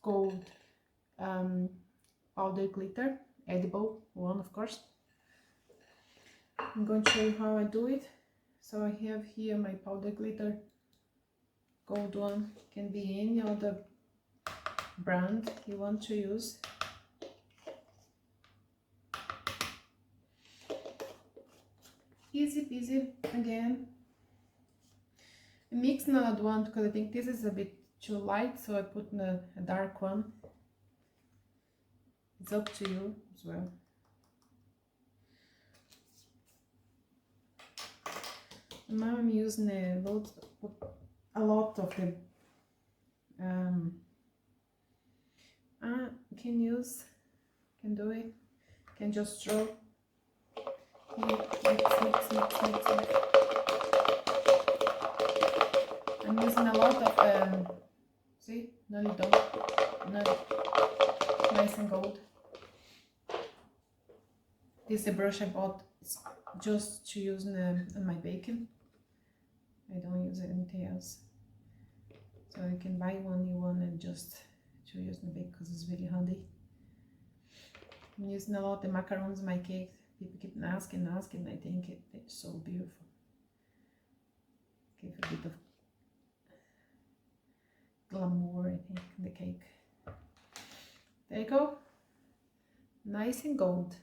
gold powder glitter, edible one of course. I'm going to show you how I do it. So I have here my powder glitter, gold one, can be any other brand you want to use. Easy peasy again. I mix another one because I think this is a bit too light, so I put in a dark one. It's up to you as well. And now I'm using a lot of the can do it, can just throw. Mix. I'm using a lot of see, nearly done, nice and gold. This is a brush I bought just to use on my baking. I don't use anything else, so you can buy one new one and just to use in the bake because it's really handy. I'm using a lot of the macarons in my cake. People keep asking. I think it's so beautiful. Give a bit of glamour, I think, in the cake. There you go, nice and gold.